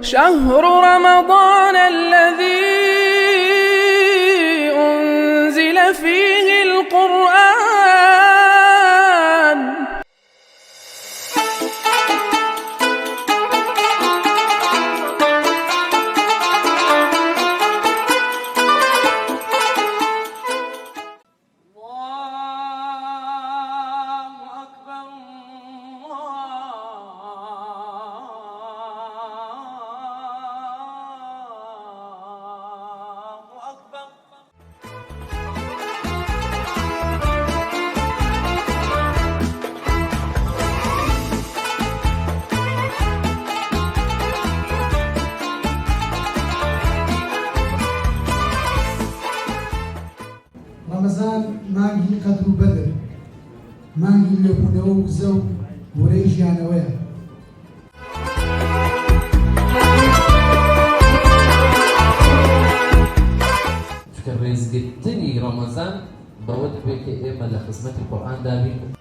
شهر رمضان الذي أنزل فيه القرآن. رمضان مانگی قدر و بدر، مانگی لبونه و گزە و وەرەی ژیانەوەیە. ڕێزگرتنی ڕەمەزان بەوە دەبێت کە ئێمە لە خزمەتی قورئان دابین.